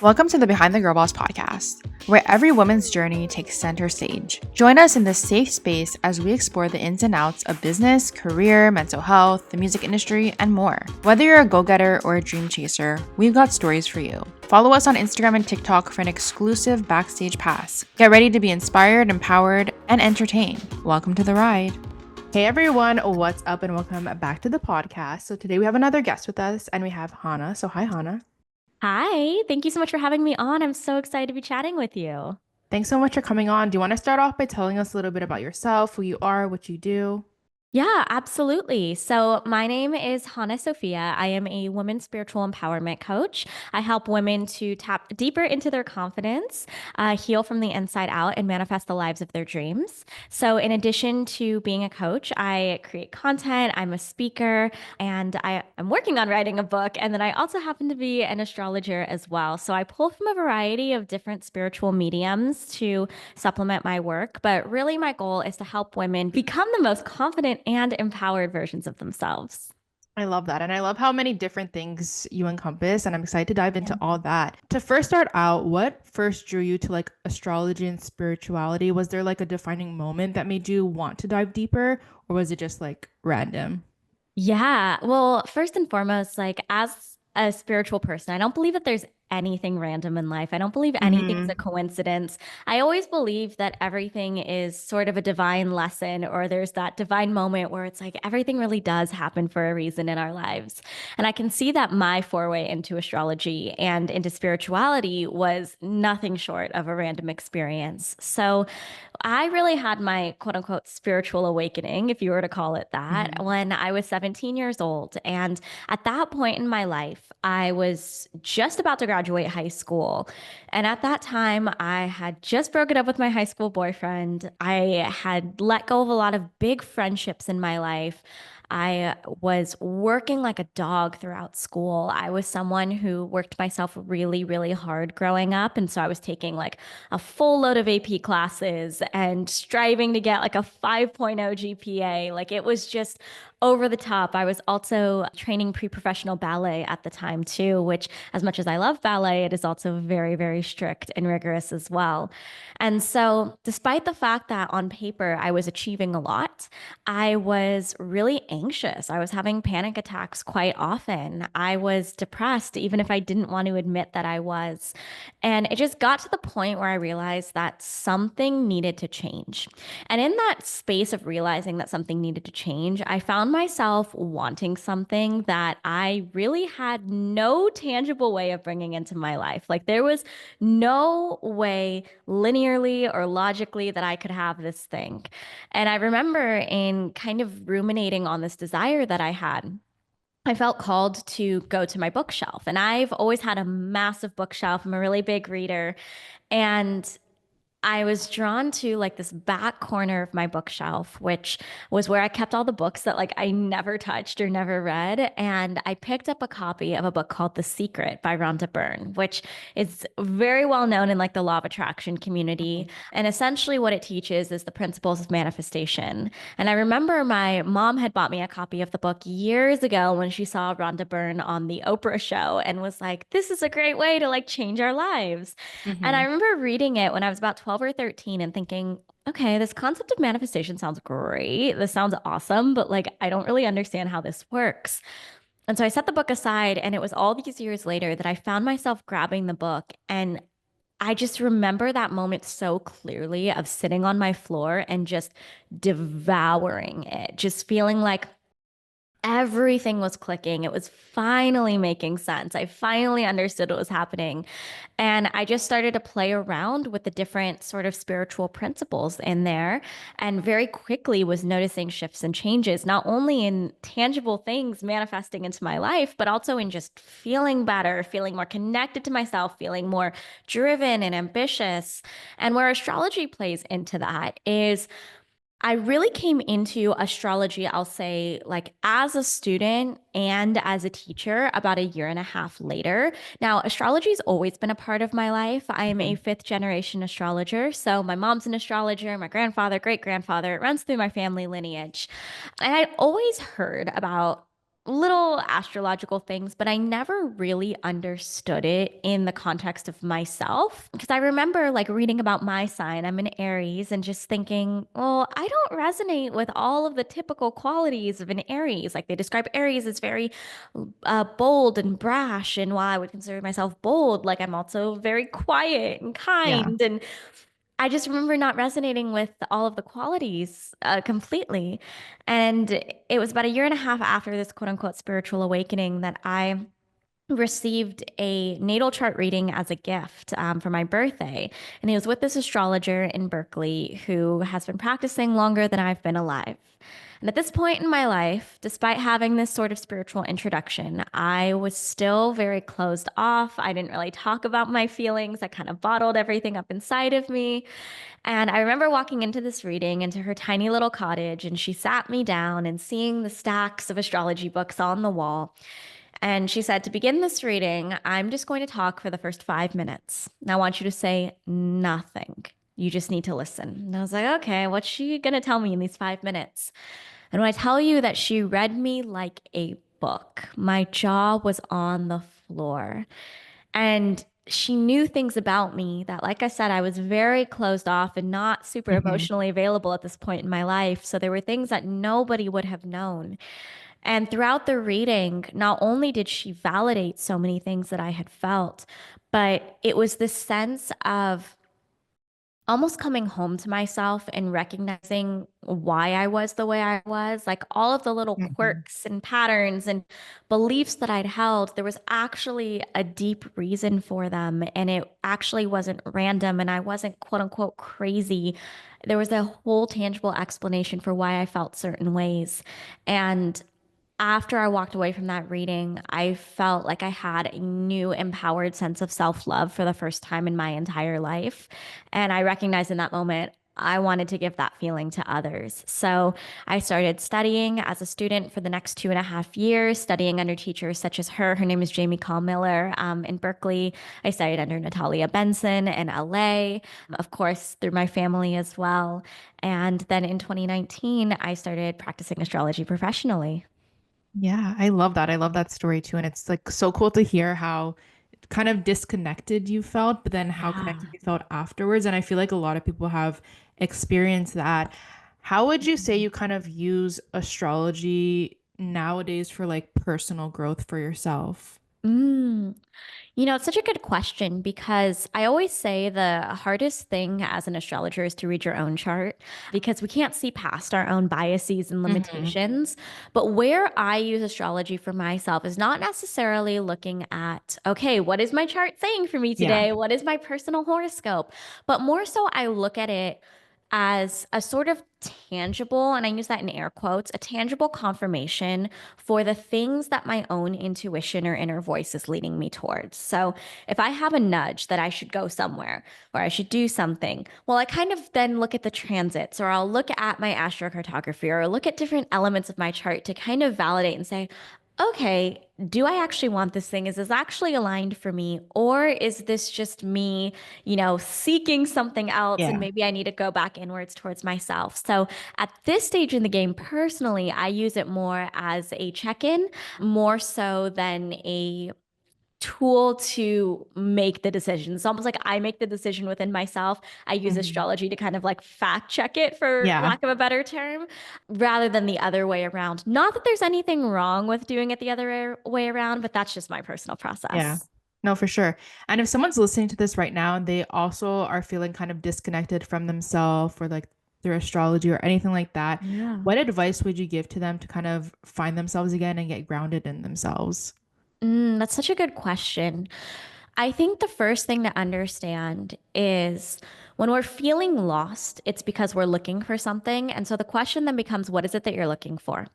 Welcome to the Behind the Girl Boss podcast, where every woman's journey takes center stage. Join us in this safe space as we explore the ins and outs of business, career, mental health, the music industry, and more. Whether you're a go-getter or a dream chaser, we've got stories for you. Follow us on Instagram and TikTok for an exclusive backstage pass. Get ready to be inspired, empowered, and entertained. Welcome to the ride. Hey everyone, what's up and welcome back to the podcast. So today we have another guest with us and we have Hannah. So hi Hannah. Hi, thank you so much for having me on. I'm so excited to be chatting with you. Thanks so much for coming on. Do you want to start off by telling us a little bit about yourself, who you are, what you do? Yeah, absolutely. So, my name is Hannah Sophia. I am a women's spiritual empowerment coach. I help women to tap deeper into their confidence, heal from the inside out, and manifest the lives of their dreams. So, in addition to being a coach, I create content, I'm a speaker, and I'm working on writing a book. And then I also happen to be an astrologer as well. So, I pull from a variety of different spiritual mediums to supplement my work. But really, my goal is to help women become the most confident and empowered versions of themselves. I love that. And I love how many different things you encompass. And I'm excited to dive into Yeah. all that. To first start out, what first drew you to like astrology and spirituality? Was there like a defining moment that made you want to dive deeper? Or was it just like random? Yeah. Well, first and foremost, like as a spiritual person, I don't believe that there's anything random in life. I don't believe anything's a Mm-hmm. coincidence. I always believe that everything is sort of a divine lesson, or there's that divine moment where it's like everything really does happen for a reason in our lives. And I can see that my foray into astrology and into spirituality was nothing short of a random experience. So, I really had my quote unquote spiritual awakening, if you were to call it that, Mm-hmm. when I was 17 years old. And at that point in my life, I was just about to graduate high school. And at that time, I had just broken up with my high school boyfriend. I had let go of a lot of big friendships in my life. I was working like a dog throughout school. I was someone who worked myself really, really hard growing up. And so I was taking like a full load of AP classes and striving to get like a 5.0 GPA. Like it was just over the top. I was also training pre-professional ballet at the time too, which as much as I love ballet, it is also very, very strict and rigorous as well. And so despite the fact that on paper I was achieving a lot, I was really anxious. I was having panic attacks quite often. I was depressed, even if I didn't want to admit that I was. And it just got to the point where I realized that something needed to change. And in that space of realizing that something needed to change, I found myself wanting something that I really had no tangible way of bringing into my life. Like there was no way linearly or logically that I could have this thing. And I remember in kind of ruminating on this desire that I had. I felt called to go to my bookshelf. And I've always had a massive bookshelf. I'm a really big reader. And I was drawn to like this back corner of my bookshelf, which was where I kept all the books that like I never touched or never read. And I picked up a copy of a book called The Secret by Rhonda Byrne, which is very well known in like the law of attraction community. And essentially what it teaches is the principles of manifestation. And I remember my mom had bought me a copy of the book years ago when she saw Rhonda Byrne on the Oprah show and was like, this is a great way to like change our lives. And I Mm-hmm. remember reading it when I was about 12 or 13 and thinking, okay, this concept of manifestation sounds great. This sounds awesome, but like I don't really understand how this works. And so I set the book aside, and it was all these years later that I found myself grabbing the book. And I just remember that moment so clearly of sitting on my floor and just devouring it, just feeling like everything was clicking. It was finally making sense. I finally understood what was happening. And I just started to play around with the different sort of spiritual principles in there and very quickly was noticing shifts and changes, not only in tangible things manifesting into my life, but also in just feeling better, feeling more connected to myself, feeling more driven and ambitious. And where astrology plays into that is I really came into astrology, I'll say, like as a student and as a teacher about a year and a half later. Now, astrology's always been a part of my life. I am a fifth generation astrologer. So my mom's an astrologer, my grandfather, great grandfather, it runs through my family lineage. And I'd always heard about little astrological things, but I never really understood it in the context of myself. Because I remember like reading about my sign, I'm an Aries, and just thinking, well, I don't resonate with all of the typical qualities of an Aries. Like they describe Aries as very bold and brash. And while I would consider myself bold, like I'm also very quiet and Yeah. kind. And I just remember not resonating with all of the qualities completely. And it was about a year and a half after this quote unquote spiritual awakening that I received a natal chart reading as a gift for my birthday. And it was with this astrologer in Berkeley who has been practicing longer than I've been alive. And at this point in my life, despite having this sort of spiritual introduction, I was still very closed off. I didn't really talk about my feelings. I kind of bottled everything up inside of me. And I remember walking into this reading, into her tiny little cottage, and she sat me down and seeing the stacks of astrology books on the wall. And she said, to begin this reading, I'm just going to talk for the first 5 minutes. And I want you to say nothing. You just need to listen. And I was like, okay, what's she going to tell me in these 5 minutes? And when I tell you that she read me like a book, my jaw was on the floor. And she knew things about me that, like I said, I was very closed off and not super Hmm. emotionally available at this point in my life. So there were things that nobody would have known. And throughout the reading, not only did she validate so many things that I had felt, but it was this sense of almost coming home to myself and recognizing why I was the way I was, like all of the little Hmm. quirks and patterns and beliefs that I'd held, there was actually a deep reason for them. And it actually wasn't random and I wasn't quote unquote crazy. There was a whole tangible explanation for why I felt certain ways. And after I walked away from that reading, I felt like I had a new empowered sense of self-love for the first time in my entire life. And I recognized in that moment, I wanted to give that feeling to others. So I started studying as a student for the next 2.5 years, studying under teachers such as her. Her name is Jamie Call Miller in Berkeley. I studied under Natalia Benson in LA, of course, through my family as well. And then in 2019, I started practicing astrology professionally. Yeah, I love that. I love that story too. And it's like so cool to hear how kind of disconnected you felt, but then how connected Yeah. you felt afterwards. And I feel like a lot of people have experienced that. How would you say you kind of use astrology nowadays for like personal growth for yourself? Mm. It's such a good question because I always say the hardest thing as an astrologer is to read your own chart because we can't see past our own biases and Hmm. limitations. But where I use astrology for myself is not necessarily looking at, okay, what is my chart saying for me Yeah. today? What is my personal horoscope? But more so, I look at it as a sort of tangible, and I use that in air quotes, a tangible confirmation for the things that my own intuition or inner voice is leading me towards. So if I have a nudge that I should go somewhere or I should do something, well, I kind of then look at the transits or I'll look at my astrocartography or look at different elements of my chart to kind of validate and say, okay, do I actually want this thing? Is this actually aligned for me? Or is this just me, seeking something else and Yeah. maybe I need to go back inwards towards myself? So at this stage in the game, personally, I use it more as a check-in, more so than a tool to make the decision. It's almost like I make the decision within myself. I use Hmm. astrology to kind of like fact check it, for Yeah. lack of a better term, rather than the other way around. Not that there's anything wrong with doing it the other way around, but that's just my personal Yeah. process. No, for sure. And if someone's listening to this right now and they also are feeling kind of disconnected from themselves or like their astrology or anything like that, Yeah. what advice would you give to them to kind of find themselves again and get grounded in themselves? That's such a good question. I think the first thing to understand is when we're feeling lost, it's because we're looking for something. And so the question then becomes, what is it that you're looking for?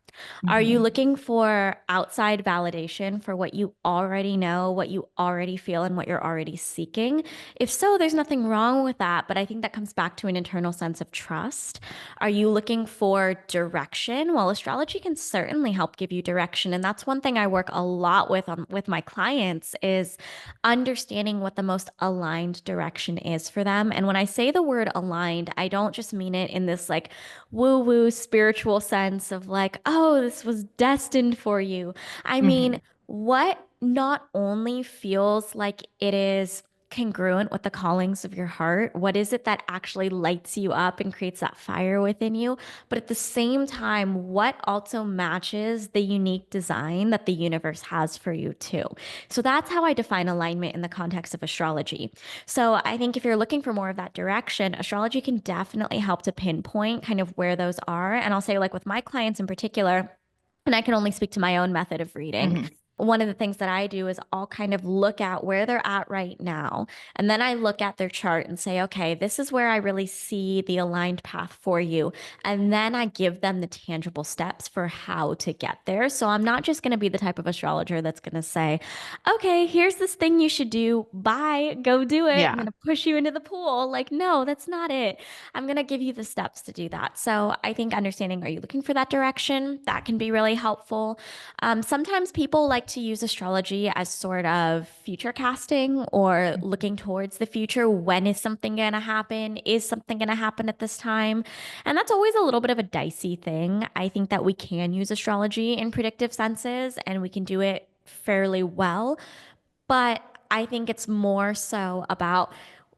Are you Hmm. looking for outside validation for what you already know, what you already feel, and what you're already seeking? If so, there's nothing wrong with that. But I think that comes back to an internal sense of trust. Are you looking for direction? Well, astrology can certainly help give you direction. And that's one thing I work a lot with my clients is understanding what the most aligned direction is for them. And when I say the word aligned, I don't just mean it in this like woo woo spiritual sense of like, oh, this was destined for you. I mean, Hmm. what not only feels like it is congruent with the callings of your heart, what is it that actually lights you up and creates that fire within you? But at the same time, what also matches the unique design that the universe has for you too? So that's how I define alignment in the context of astrology. So I think if you're looking for more of that direction, astrology can definitely help to pinpoint kind of where those are. And I'll say, like with my clients in particular, and I can only speak to my own method of reading. Hmm. One of the things that I do is I'll kind of look at where they're at right now. And then I look at their chart and say, okay, this is where I really see the aligned path for you. And then I give them the tangible steps for how to get there. So I'm not just going to be the type of astrologer that's going to say, okay, here's this thing you should do. Bye, go do it. I'm Yeah. going to push you into the pool. Like, no, that's not it. I'm going to give you the steps to do that. So I think understanding, are you looking for that direction? That can be really helpful. Sometimes people like to use astrology as sort of future casting or looking towards the future. When is something going to happen? Is something going to happen at this time? And that's always a little bit of a dicey thing. I think that we can use astrology in predictive senses and we can do it fairly well. But I think it's more so about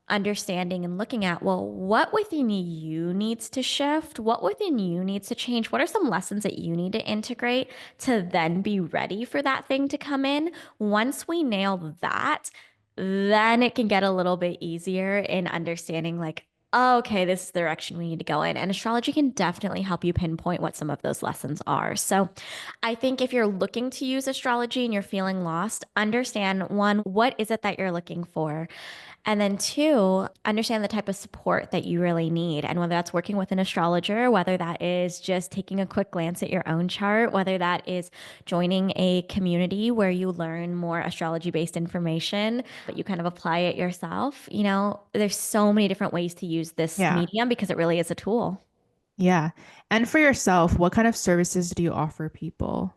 understanding and looking at, well, what within you needs to shift? What within you needs to change? What are some lessons that you need to integrate to then be ready for that thing to come in? Once we nail that, then it can get a little bit easier in understanding, like, oh, okay, this is the direction we need to go in. And astrology can definitely help you pinpoint what some of those lessons are. So I think if you're looking to use astrology and you're feeling lost, understand one, what is it that you're looking for? And then two, understand the type of support that you really need. And whether that's working with an astrologer, whether that is just taking a quick glance at your own chart, whether that is joining a community where you learn more astrology based information, but you kind of apply it yourself. There's so many different ways to use this Yeah. medium because it really is a tool. Yeah. And for yourself, what kind of services do you offer people?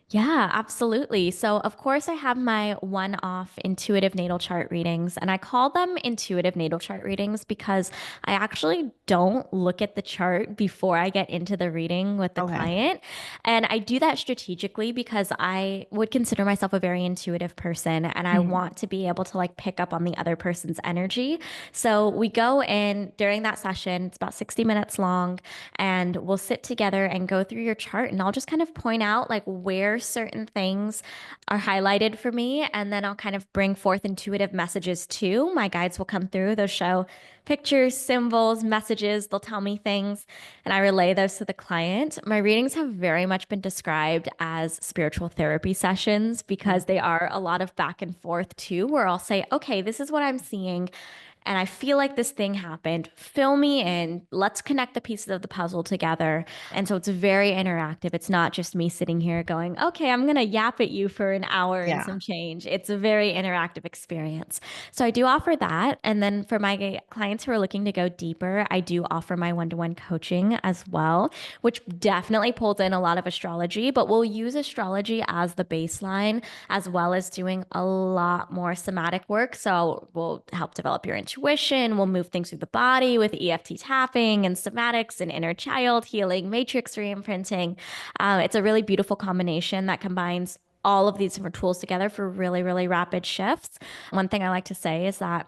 Yeah, absolutely. So, of course, I have my one off intuitive natal chart readings, and I call them intuitive natal chart readings because I actually don't look at the chart before I get into the reading with the Okay. client. And I do that strategically because I would consider myself a very intuitive person and I Mhm. want to be able to like pick up on the other person's energy. So, we go in during that session, it's about 60 minutes long, and we'll sit together and go through your chart, and I'll just kind of point out like where certain things are highlighted for me. And then I'll kind of bring forth intuitive messages too. My guides will come through, they'll show pictures, symbols, messages, they'll tell me things, and I relay those to the client. My readings have very much been described as spiritual therapy sessions because they are a lot of back and forth too, where I'll say, okay, this is what I'm seeing and I feel like this thing happened. Fill me in. Let's connect the pieces of the puzzle together. And so it's very interactive. It's not just me sitting here going, okay, I'm going to yap at you for an hour and Yeah. some change. It's a very interactive experience. So I do offer that. And then for my clients who are looking to go deeper, I do offer my one-to-one coaching as well, which definitely pulls in a lot of astrology, but we'll use astrology as the baseline as well as doing a lot more somatic work. So we'll help develop your intuition. We'll move things through the body with EFT tapping and somatics and inner child healing, matrix re-imprinting. It's a really beautiful combination that combines all of these different tools together for really, really rapid shifts. One thing I like to say is that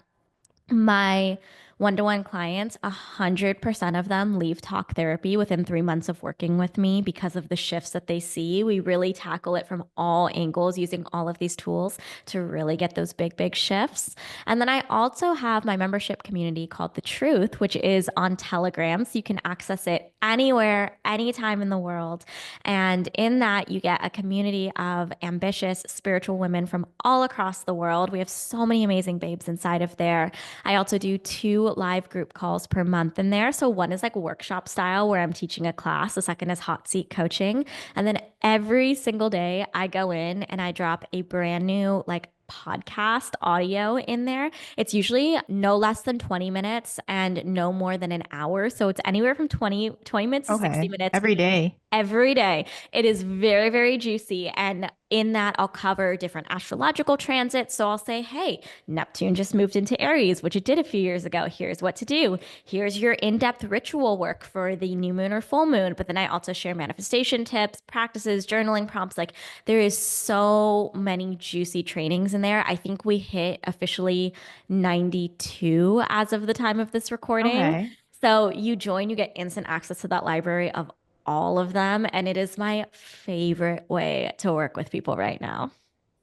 my one-to-one clients, 100% of them leave talk therapy within 3 months of working with me because of the shifts that they see. We really tackle it from all angles using all of these tools to really get those big, big shifts. And then I also have my membership community called The Truth, which is on Telegram. So you can access it anywhere, anytime in the world. And in that, you get a community of ambitious spiritual women from all across the world. We have so many amazing babes inside of there. I also do 2 live group calls per month in there. So one is like workshop style where I'm teaching a class. The second is hot seat coaching. And then every single day I go in and I drop a brand new like podcast audio in there. It's usually no less than 20 minutes and no more than an hour. So it's anywhere from twenty minutes to 60 Okay. minutes Every day. every day. It is very, very juicy. And in that, I'll cover different astrological transits. So I'll say, hey, Neptune just moved into Aries, which it did a few years ago. Here's what to do. Here's your in depth ritual work for the new moon or full moon. But then I also share manifestation tips, practices, journaling prompts. Like there is so many juicy trainings in there. I think we hit officially 92 as of the time of this recording. Okay. So you join, you get instant access to that library of all of them. And it is my favorite way to work with people right now.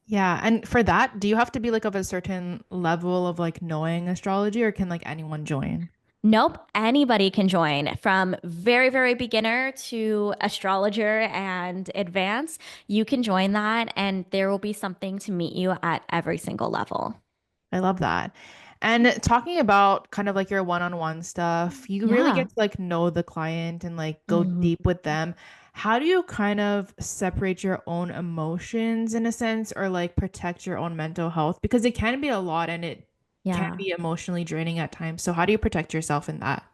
Yeah. And for that, do you have to be like of a certain level of like knowing astrology or can like anyone join? Nope, anybody can join from very, very beginner to astrologer and advanced. You can join that, and there will be something to meet you at every single level. I love that. And talking about kind of like your one-on-one stuff, you really Yeah. get to like know the client and like go Mhm. deep with them. How do you kind of separate your own emotions in a sense or like protect your own mental health? Because it can be a lot and it can Yeah. be emotionally draining at times. So how do you protect yourself in that?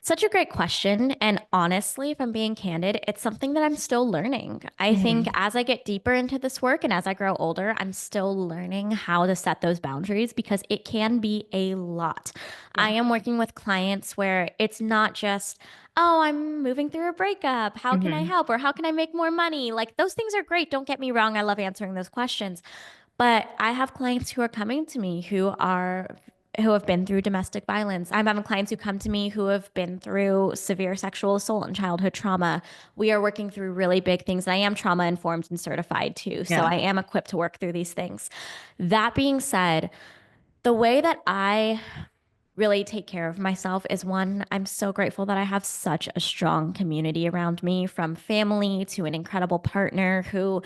Such a great question. And honestly, if I'm being candid, it's something that I'm still learning. I think Hmm. as I get deeper into this work and as I grow older, I'm still learning how to set those boundaries because it can be a lot. I Yeah. am working with clients where it's not just, oh, I'm moving through a breakup. How can I Hmm. help? Or how can I make more money? Like those things are great. Don't get me wrong. I love answering those questions. But I have clients who are coming to me who have been through domestic violence. I'm having clients who come to me who have been through severe sexual assault and childhood trauma. We are working through really big things. And I am trauma informed and certified too. So Yeah. I am equipped to work through these things. That being said, the way that I really take care of myself is one, I'm so grateful that I have such a strong community around me, from family to an incredible partner who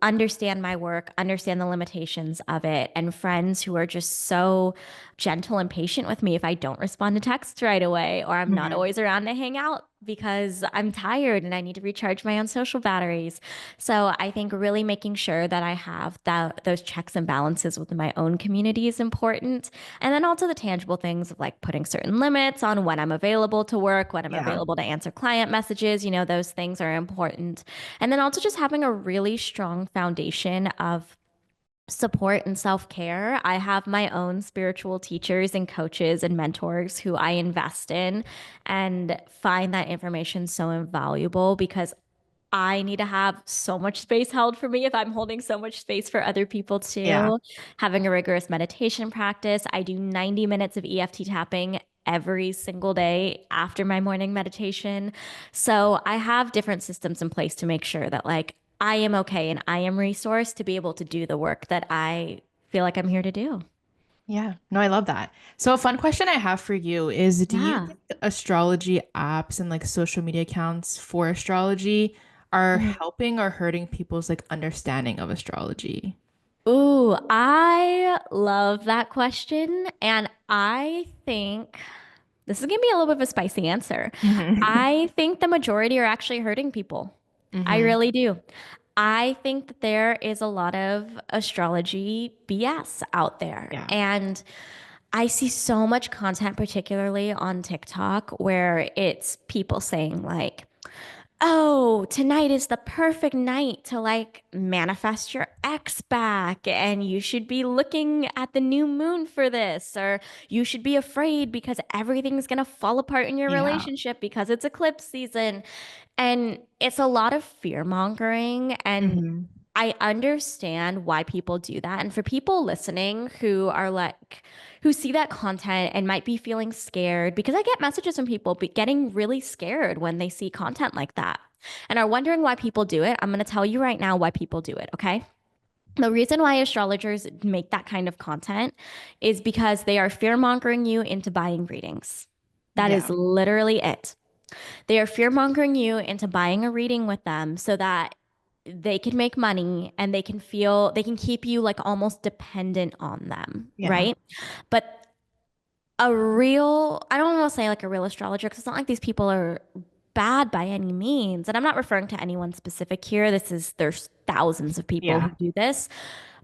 understand my work, understand the limitations of it, and friends who are just so gentle and patient with me if I don't respond to texts right away or I'm not Hmm. always around to hang out because I'm tired and I need to recharge my own social batteries. So I think really making sure that I have those checks and balances within my own community is important. And then also the tangible things of like putting certain limits on when I'm available to work, when I'm Yeah. available to answer client messages, those things are important. And then also just having a really strong foundation of support and self care. I have my own spiritual teachers and coaches and mentors who I invest in and find that information so invaluable because I need to have so much space held for me if I'm holding so much space for other people Yeah. too. Having a rigorous meditation practice. I do 90 minutes of EFT tapping every single day after my morning meditation. So I have different systems in place to make sure that like I am okay and I am resourced to be able to do the work that I feel like I'm here to do. Yeah, no, I love that. So a fun question I have for you is, do you Yeah. think astrology apps and like social media accounts for astrology are helping or hurting people's like understanding of astrology? Ooh, I love that question. And I think this is going to be a little bit of a spicy answer. Hmm. I think the majority are actually hurting people. I Hmm. really do. I think that there is a lot of astrology BS out there. Yeah. And I see so much content, particularly on TikTok, where it's people saying, like, oh, tonight is the perfect night to like manifest your ex back, and you should be looking at the new moon for this, or you should be afraid because everything's going to fall apart in your Yeah. relationship because it's eclipse season. And it's a lot of fear mongering. And Hmm. I understand why people do that. And for people listening who are like, who see that content and might be feeling scared, because I get messages from people getting really scared when they see content like that and are wondering why people do it. I'm going to tell you right now why people do it. Okay. The reason why astrologers make that kind of content is because they are fear mongering you into buying readings. That is Yeah. literally it. They are fear mongering you into buying a reading with them so that they can make money and they can keep you like almost dependent on them, Yeah. right? But I don't want to say like a real astrologer because it's not like these people are bad by any means. And I'm not referring to anyone specific here. There's thousands of people who Yeah. do this.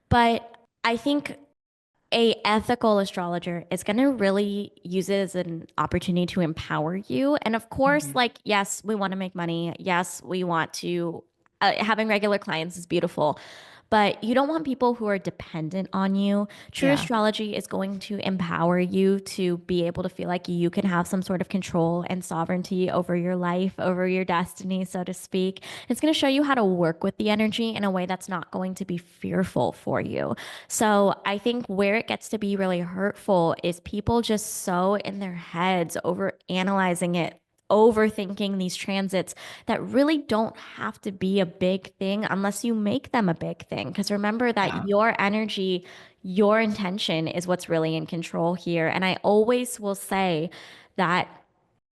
But I think a ethical astrologer is going to really use it as an opportunity to empower you. And of course, Mhm. like, yes, we want to make money. Yes, we want to, having regular clients is beautiful, but you don't want people who are dependent on you. True Yeah. astrology is going to empower you to be able to feel like you can have some sort of control and sovereignty over your life, over your destiny, so to speak. It's going to show you how to work with the energy in a way that's not going to be fearful for you. So I think where it gets to be really hurtful is people just so in their heads over analyzing it, overthinking these transits that really don't have to be a big thing unless you make them a big thing. Because remember that Yeah. your energy, your intention is what's really in control here. And I always will say that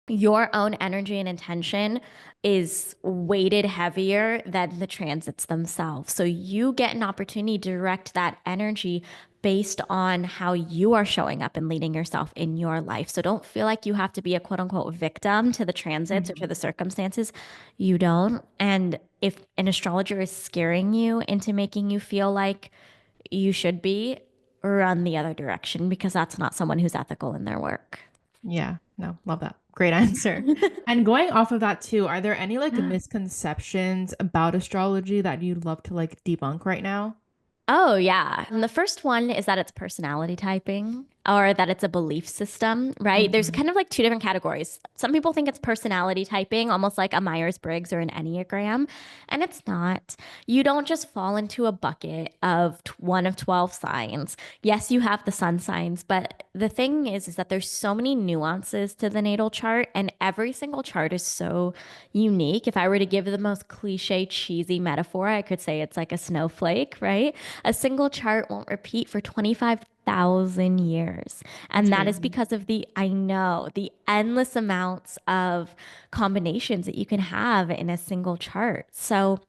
your own energy and intention is weighted heavier than the transits themselves. So you get an opportunity to direct that energy based on how you are showing up and leading yourself in your life. So don't feel like you have to be a quote unquote victim to the transits or to Mhm. the circumstances. You don't. And if an astrologer is scaring you into making you feel like you should be, run the other direction because that's not someone who's ethical in their work. Yeah. No, love that. Great answer. And going off of that too, are there any like misconceptions about astrology that you'd love to like debunk right now? Oh, yeah. And the first one is that it's personality typing or that it's a belief system, right? There's Mhm. kind of like two different categories. Some people think it's personality typing, almost like a Myers-Briggs or an Enneagram, and it's not. You don't just fall into a bucket of one of 12 signs. Yes, you have the sun signs, but the thing is that there's so many nuances to the natal chart, and every single chart is so unique. If I were to give the most cliche, cheesy metaphor, I could say it's like a snowflake, right? A single chart won't repeat for 25,000 years. That's And that is crazy. because of I know, the endless amounts of combinations that you can have in a single chart. So,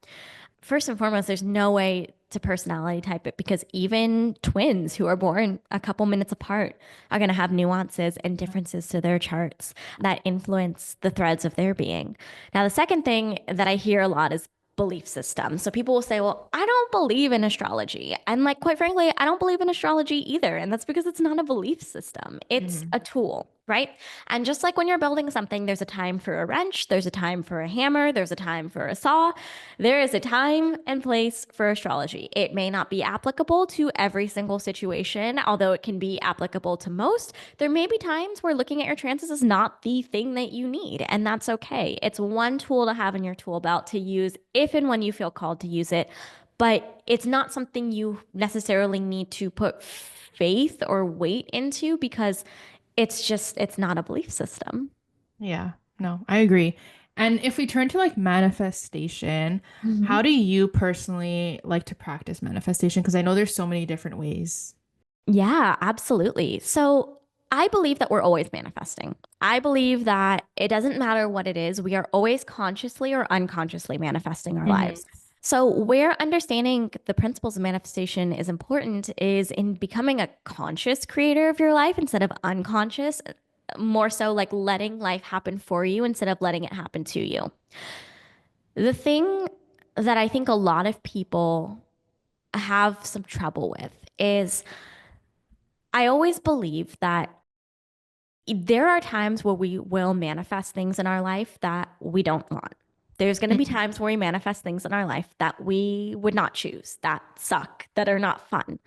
first and foremost, there's no way to personality type it because even twins who are born a couple minutes apart are going to have nuances and differences to their charts that influence the threads of their being. Now, the second thing that I hear a lot is belief system. So people will say, well, I don't believe in astrology. And like, quite frankly, I don't believe in astrology either. And that's because it's not a belief system. It's Mhm. a tool, right? And just like when you're building something, there's a time for a wrench, there's a time for a hammer, there's a time for a saw. There is a time and place for astrology. It may not be applicable to every single situation, although it can be applicable to most. There may be times where looking at your transits is not the thing that you need, and that's okay. It's one tool to have in your tool belt to use if and when you feel called to use it, but it's not something you necessarily need to put faith or weight into because it's not a belief system. Yeah. No, I agree. And if we turn to like manifestation, Mhm. how do you personally like to practice manifestation? Because I know there's so many different ways. Yeah, absolutely. So I believe that we're always manifesting. I believe that it doesn't matter what it is, we are always consciously or unconsciously manifesting our Hmm. lives. So, where understanding the principles of manifestation is important is in becoming a conscious creator of your life instead of unconscious, more so like letting life happen for you instead of letting it happen to you. The thing that I think a lot of people have some trouble with is I always believe that there are times where we will manifest things in our life that we don't want. There's going to be Hmm. times where we manifest things in our life that we would not choose, that suck, that are not fun.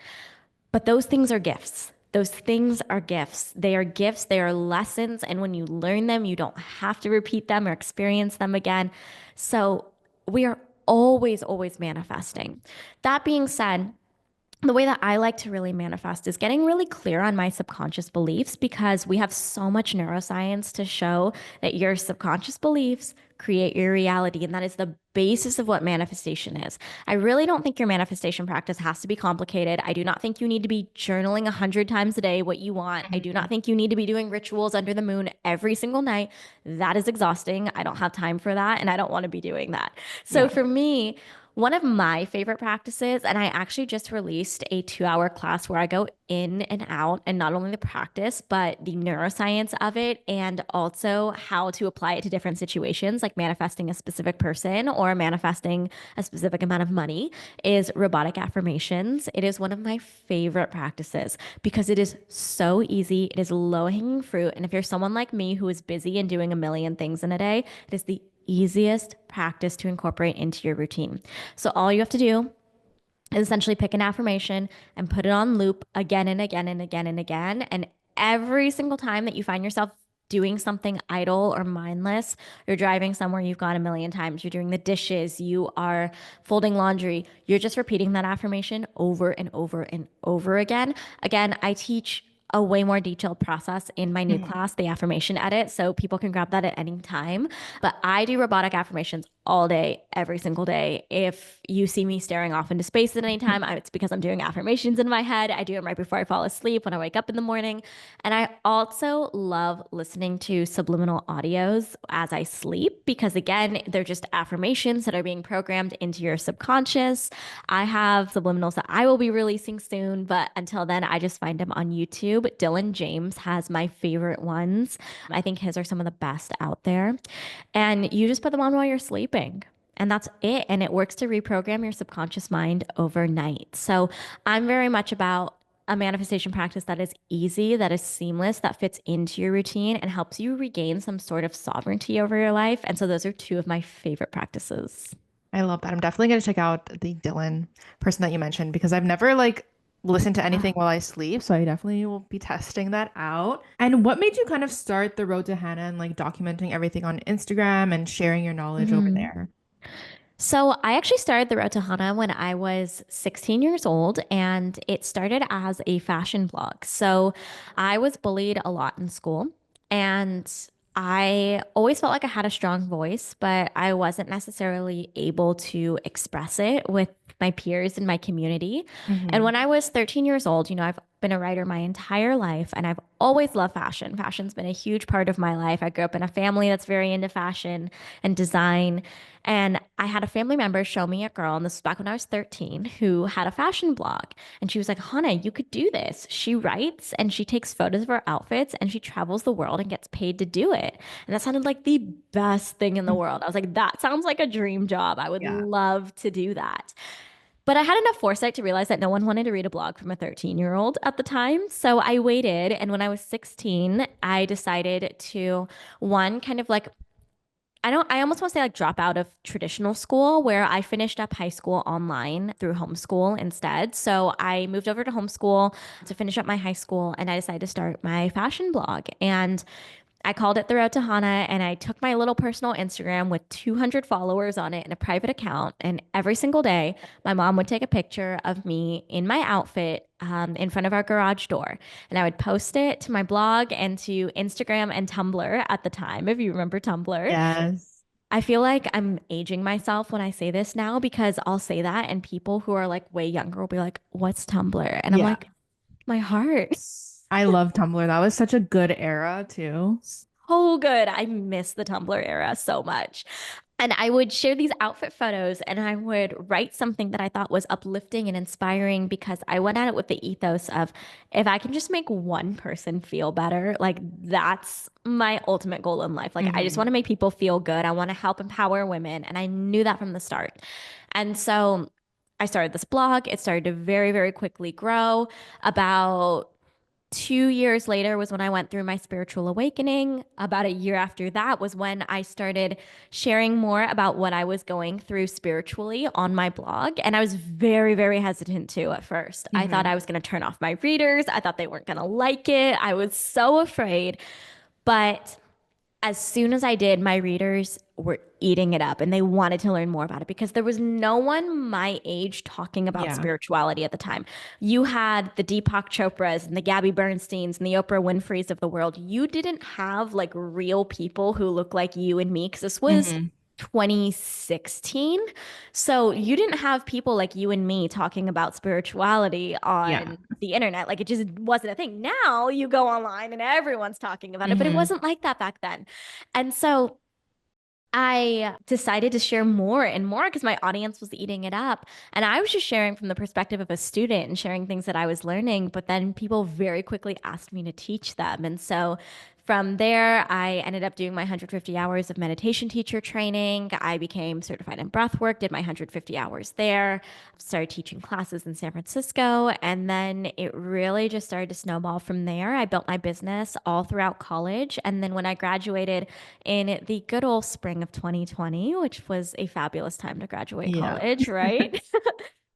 But those things are gifts. Those things are gifts. They are gifts, they are lessons. And when you learn them, you don't have to repeat them or experience them again. So we are always, always manifesting. That being said, the way that I like to really manifest is getting really clear on my subconscious beliefs because we have so much neuroscience to show that your subconscious beliefs create your reality. And that is the basis of what manifestation is. I really don't think your manifestation practice has to be complicated. I do not think you need to be journaling 100 times a day what you want. I do Hmm. not think you need to be doing rituals under the moon every single night. That is exhausting. I don't have time for that. And I don't want to be doing that. So Yeah. for me, One of my favorite practices, and I actually just released a 2 hour class where I go in and out, and not only the practice, but the neuroscience of it, and also how to apply it to different situations, like manifesting a specific person or manifesting a specific amount of money, is robotic affirmations. It is one of my favorite practices because it is so easy. It is low hanging fruit. And if you're someone like me who is busy and doing a million things in a day, it is the easiest practice to incorporate into your routine. So all you have to do is essentially pick an affirmation and put it on loop again and again and again and again. And every single time that you find yourself doing something idle or mindless, you're driving somewhere you've gone a million times, you're doing the dishes, you are folding laundry, you're just repeating that affirmation over and over and over again. Again, I teach a way more detailed process in my new Mhm. class, the affirmation edit. So people can grab that at any time. But I do robotic affirmations all day, every single day. If you see me staring off into space at any time, it's because I'm doing affirmations in my head. I do them right before I fall asleep, when I wake up in the morning. And I also love listening to subliminal audios as I sleep because, again, they're just affirmations that are being programmed into your subconscious. I have subliminals that I will be releasing soon, but until then, I just find them on YouTube. Dylan James has my favorite ones. I think his are some of the best out there. And you just put them on while you're sleeping. And that's it. And it works to reprogram your subconscious mind overnight. So I'm very much about a manifestation practice that is easy, that is seamless, that fits into your routine and helps you regain some sort of sovereignty over your life. And so those are two of my favorite practices. I love that. I'm definitely going to check out the Dylan person that you mentioned because I've never like listened to anything while I sleep. So I definitely will be testing that out. And what made you kind of start the road to Hannah and like documenting everything on Instagram and sharing your knowledge over Mhm. there? So I actually started the Road to Hana when I was 16 years old, and it started as a fashion blog. So I was bullied a lot in school, and I always felt like I had a strong voice, but I wasn't necessarily able to express it with my peers in my community. And Hmm. when I was 13 years old, I've been a writer my entire life, and I've always loved fashion. Fashion's been a huge part of my life. I grew up in a family that's very into fashion and design. And I had a family member show me a girl, and this was back when I was 13, who had a fashion blog. And she was like, Hannah, you could do this. She writes and she takes photos of her outfits and she travels the world and gets paid to do it. And that sounded like the best thing in the world. I was like, that sounds like a dream job. I would Yeah. love to do that. But I had enough foresight to realize that no one wanted to read a blog from a 13-year-old at the time. So I waited. And when I was 16, I decided to, one, kind of like I almost want to say like drop out of traditional school where I finished up high school online through homeschool instead. So I moved over to homeschool to finish up my high school and I decided to start my fashion blog. And I called it The Road to Hana and I took my little personal Instagram with 200 followers on it in a private account. And every single day, my mom would take a picture of me in my outfit in front of our garage door. And I would post it to my blog and to Instagram and Tumblr at the time, if you remember Tumblr. Yes. I feel like I'm aging myself when I say this now because I'll say that and people who are like way younger will be like, "What's Tumblr?" And I'm Yeah. like, "My heart." I love Tumblr. That was such a good era too. So good. I miss the Tumblr era so much. And I would share these outfit photos and I would write something that I thought was uplifting and inspiring because I went at it with the ethos of if I can just make one person feel better, like that's my ultimate goal in life. Like I just Hmm. want to make people feel good. I want to help empower women. And I knew that from the start. And so I started this blog. It started to very, very quickly grow. About 2 years later was when I went through my spiritual awakening. About a year after that was when I started sharing more about what I was going through spiritually on my blog. And I was very, very hesitant to at first. I thought Hmm. I was going to turn off my readers. I thought they weren't going to like it. I was so afraid. But as soon as I did, my readers were eating it up and they wanted to learn more about it because there was no one my age talking about Yeah. spirituality at the time. You had the Deepak Chopras and the Gabby Bernsteins and the Oprah Winfreys of the world. You didn't have like real people who look like you and me because this was Hmm. 2016. So you didn't have people like you and me talking about spirituality Yeah. on the internet. Like it just wasn't a thing. Now you go online and everyone's talking about it, but it Hmm. wasn't like that back then. And so I decided to share more and more because my audience was eating it up. And I was just sharing from the perspective of a student and sharing things that I was learning. But then people very quickly asked me to teach them. And so from there, I ended up doing my 150 hours of meditation teacher training. I became certified in breath work, did my 150 hours there, started teaching classes in San Francisco. And then it really just started to snowball from there. I built my business all throughout college. And then when I graduated, in the good old spring of 2020, which was a fabulous time to graduate Yeah. college, right?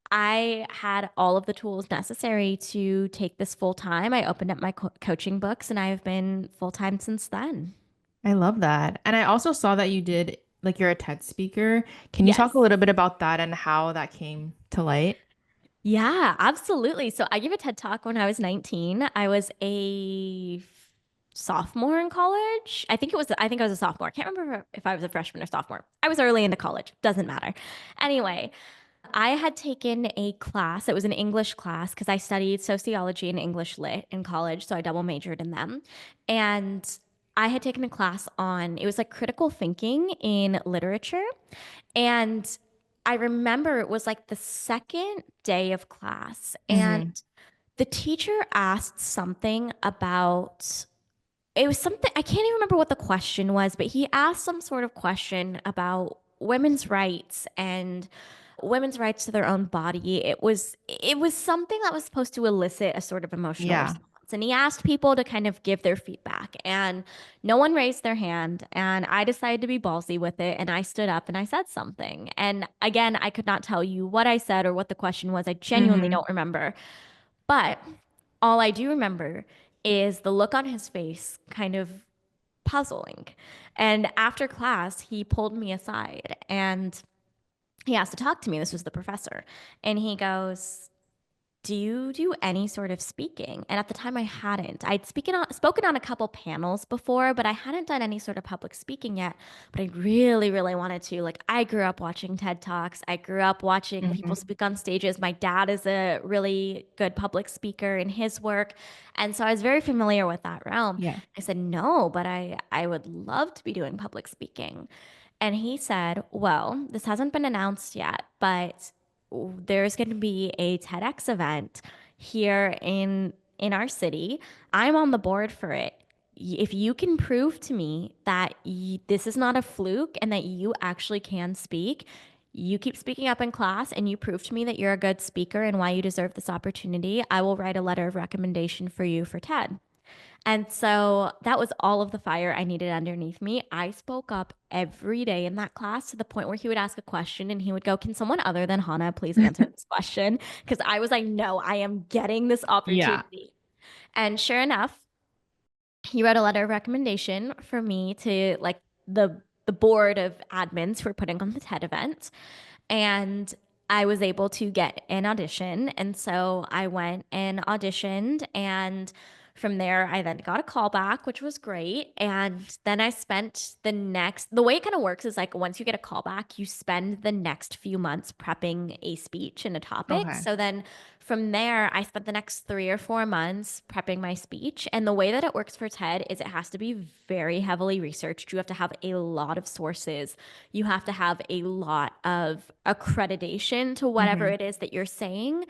I had all of the tools necessary to take this full time. I opened up my coaching books and I have been full time since then. I love that. And I also saw that you did, like, you're a TED speaker. Can you talk a Yes. little bit about that and how that came to light? Yeah, absolutely. So I gave a TED Talk when I was 19. I was a sophomore in college. I think I was a sophomore. I can't remember if I was a freshman or sophomore. I was early into college. Doesn't matter. Anyway, I had taken a class. It was an English class because I studied sociology and English lit in college, so I double majored in them. And I had taken a class on, it was like critical thinking in literature. And I remember it was like the second day of class, and Hmm. the teacher asked something about, it was something, I can't even remember what the question was, but he asked some sort of question about women's rights and women's rights to their own body. It was something that was supposed to elicit a sort of emotional Yeah. response. And he asked people to kind of give their feedback, and no one raised their hand. And I decided to be ballsy with it, and I stood up and I said something. And again, I could not tell you what I said or what the question was. I genuinely Hmm. don't remember. But all I do remember is the look on his face, kind of puzzling. And after class, he pulled me aside and he asked to talk to me. This was the professor. And he goes, do you do any sort of speaking? And at the time I hadn't. Spoken on a couple panels before, but I hadn't done any sort of public speaking yet. But I really, really wanted to. Like, I grew up watching TED Talks. I grew up watching people Hmm. speak on stages. My dad is a really good public speaker in his work. And so I was very familiar with that realm. Yeah. I said, no, but I would love to be doing public speaking. And he said, well, this hasn't been announced yet, but there's going to be a TEDx event here in our city. I'm on the board for it. If you can prove to me that this is not a fluke and that you actually can speak, you keep speaking up in class and you prove to me that you're a good speaker and why you deserve this opportunity, I will write a letter of recommendation for you for TED. And so that was all of the fire I needed underneath me. I spoke up every day in that class to the point where he would ask a question and he would go, can someone other than Hannah please answer this question? Because I was like, no, I am getting this Yeah. opportunity. And sure enough, he wrote a letter of recommendation for me to like the board of admins who were putting on the TED event. And I was able to get an audition. And so I went and auditioned. And from there, I then got a call back, which was great. And then I spent the way it kind of works is like once you get a call back, you spend the next few months prepping a speech and a topic. Okay. So then from there, I spent the next 3 or 4 months prepping my speech. And the way that it works for TED is it has to be very heavily researched. You have to have a lot of sources. You have to have a lot of accreditation to whatever Hmm. it is that you're saying.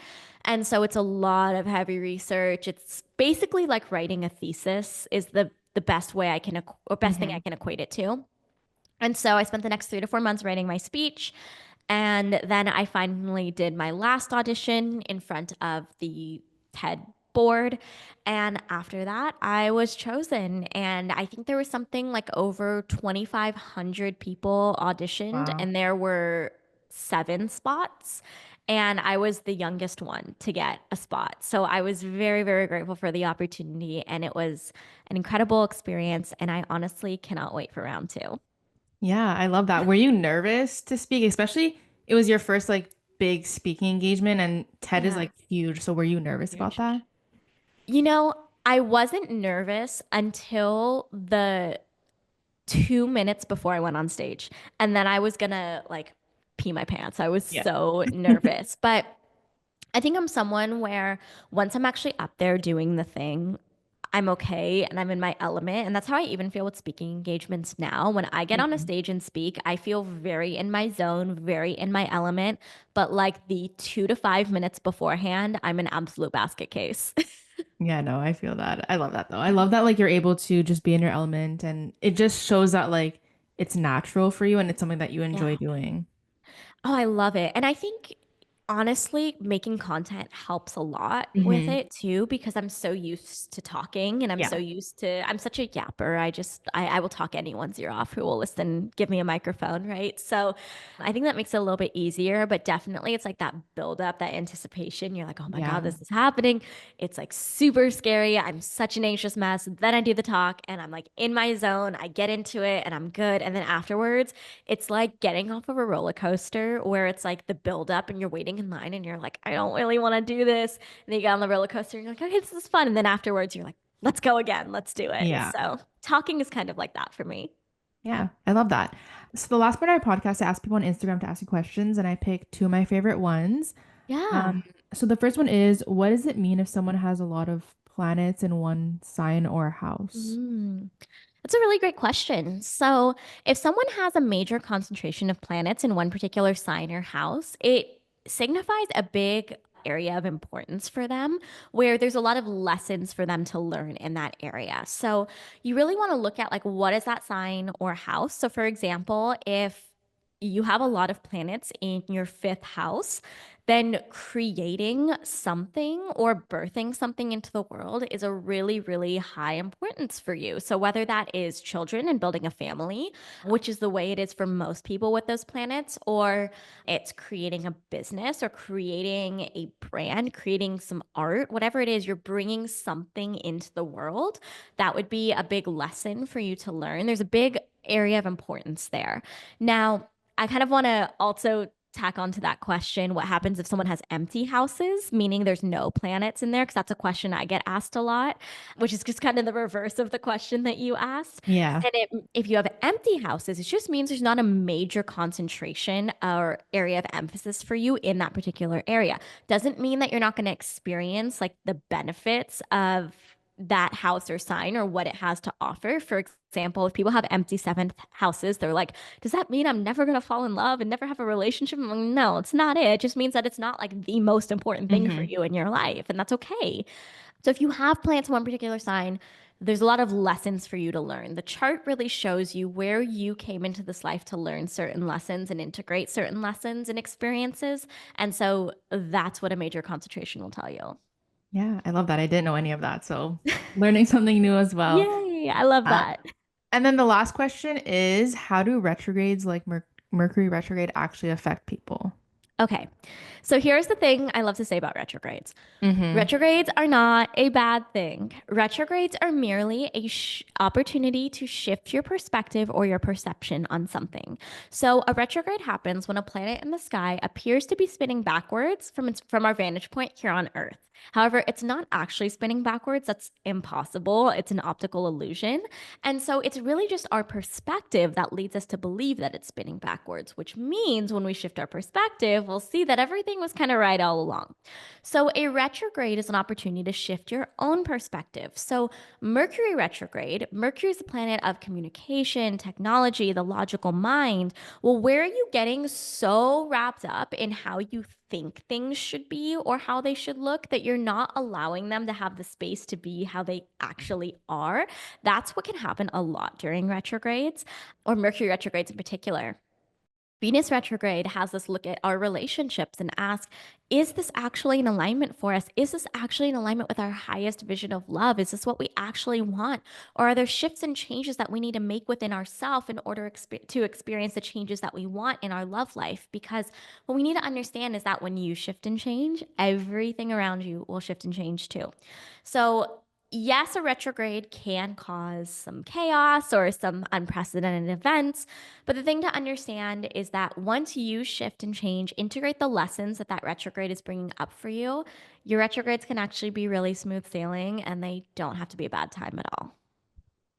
And so it's a lot of heavy research. It's basically like writing a thesis is the best way I can or best thing I Hmm. can equate it to. And so I spent the next 3 to 4 months writing my speech. And then I finally did my last audition in front of the TED board. And after that, I was chosen. And I think there was something like over 2,500 people auditioned, Wow. and there were 7 spots. And I was the youngest one to get a spot. So I was very, very grateful for the opportunity. And it was an incredible experience. And I honestly cannot wait for round two. Yeah, I love that. Were you nervous to speak? Especially it was your first like big speaking engagement and TED is Yeah. like huge. So were you nervous about Huge. that? You know, I wasn't nervous until the 2 minutes before I went on stage. And then I was gonna like pee my pants. I was Yeah. so nervous. But I think I'm someone where once I'm actually up there doing the thing, I'm okay and I'm in my element. And that's how I even feel with speaking engagements now. When I get on a Mhm. stage and speak, I feel very in my zone, very in my element. But like the 2 to 5 minutes beforehand, I'm an absolute basket case. Yeah, no, I feel that. I love that though. I love that like you're able to just be in your element and it just shows that like it's natural for you and it's something that you enjoy Yeah. doing. Oh, I love it. And I think honestly, making content helps a lot with Hmm. it too, because I'm so used to talking and Yeah. I'm such a yapper. I will talk anyone's ear off who will listen, give me a microphone, right? So I think that makes it a little bit easier, but definitely it's like that build up, that anticipation. You're like, oh my God, Yeah. this is happening. It's like super scary. I'm such an anxious mess. Then I do the talk and I'm like in my zone. I get into it and I'm good. And then afterwards, it's like getting off of a roller coaster where it's like the build up and you're waiting in line and you're like, I don't really want to do this. And then you get on the roller coaster and you're like, okay, this is fun. And then afterwards, you're like, let's go again. Let's do it. Yeah. So talking is kind of like that for me. Yeah. I love that. So the last part of our podcast, I asked people on Instagram to ask you questions and I picked two of my favorite ones. Yeah. Um, so the first one is, what does it mean if someone has a lot of planets in one sign or house? Mm. That's a really great question. So, if someone has a major concentration of planets in one particular sign or house, it signifies a big area of importance for them where there's a lot of lessons for them to learn in that area. So, you really want to look at like what is that sign or house? So, for example, if you have a lot of planets in your fifth house, then creating something or birthing something into the world is a really, really high importance for you. So, whether that is children and building a family, which is the way it is for most people with those planets, or it's creating a business or creating a brand, creating some art, whatever it is, you're bringing something into the world. That would be a big lesson for you to learn. There's a big area of importance there. Now, I kind of want to also tack onto that question, what happens if someone has empty houses, meaning there's no planets in there? Because that's a question I get asked a lot, which is just kind of the reverse of the question that you asked. Yeah. And if you have empty houses, it just means there's not a major concentration or area of emphasis for you in that particular area. Doesn't mean that you're not going to experience like the benefits of that house or sign or what it has to offer. For example, if people have empty seventh houses, they're like, does that mean I'm never going to fall in love and never have a relationship? I'm like, no, it's not it. It just means that it's not like the most important thing for Hmm. you in your life. And that's okay. So if you have plants in one particular sign, there's a lot of lessons for you to learn. The chart really shows you where you came into this life to learn certain lessons and integrate certain lessons and experiences. And so that's what a major concentration will tell you. Yeah, I love that. I didn't know any of that. So learning something new as well. Yay, I love Uh, that. and then the last question is, how do retrogrades like Mercury retrograde actually affect people? Okay. So here's the thing I love to say about retrogrades. Hmm. Retrogrades are not a bad thing. Retrogrades are merely a opportunity to shift your perspective or your perception on something. So a retrograde happens when a planet in the sky appears to be spinning backwards from our vantage point here on Earth. However, it's not actually spinning backwards. That's impossible. It's an optical illusion. And so it's really just our perspective that leads us to believe that it's spinning backwards, which means when we shift our perspective, we'll see that everything was kind of right all along. So, a retrograde is an opportunity to shift your own perspective. So, Mercury retrograde, Mercury is the planet of communication, technology, the logical mind. Well, where are you getting so wrapped up in how you think things should be or how they should look that you're not allowing them to have the space to be how they actually are? That's what can happen a lot during retrogrades or Mercury retrogrades in particular. Venus retrograde has us look at our relationships and ask, is this actually in alignment for us? Is this actually in alignment with our highest vision of love? Is this what we actually want? Or are there shifts and changes that we need to make within ourselves in order to experience the changes that we want in our love life? Because what we need to understand is that when you shift and change, everything around you will shift and change too. So yes, a retrograde can cause some chaos or some unprecedented events. But the thing to understand is that once you shift and change, integrate the lessons that that retrograde is bringing up for you, your retrogrades can actually be really smooth sailing and they don't have to be a bad time at all.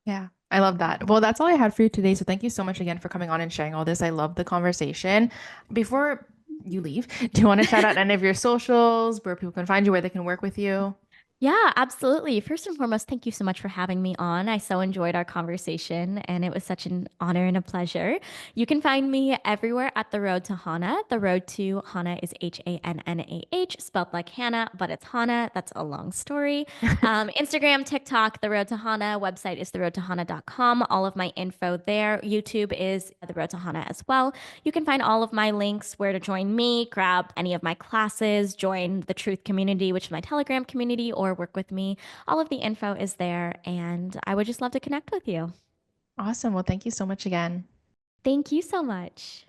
Yeah, I love that. Well, that's all I had for you today. So thank you so much again for coming on and sharing all this. I love the conversation. Before you leave, do you want to shout out any of your socials where people can find you, where they can work with you? Yeah, absolutely. First and foremost, thank you so much for having me on. I so enjoyed our conversation and it was such an honor and a pleasure. You can find me everywhere at The Road to Hannah. The Road to Hannah is Hannah, spelled like Hannah, but it's Hannah. That's a long story. Instagram, TikTok, The Road to Hannah. Website is theroadtohannah.com. All of my info there. YouTube is The Road to Hannah as well. You can find all of my links, where to join me, grab any of my classes, join the Truth community, which is my Telegram community, or work with me. All of the info is there, and I would just love to connect with you. Awesome. Well, thank you so much again. Thank you so much.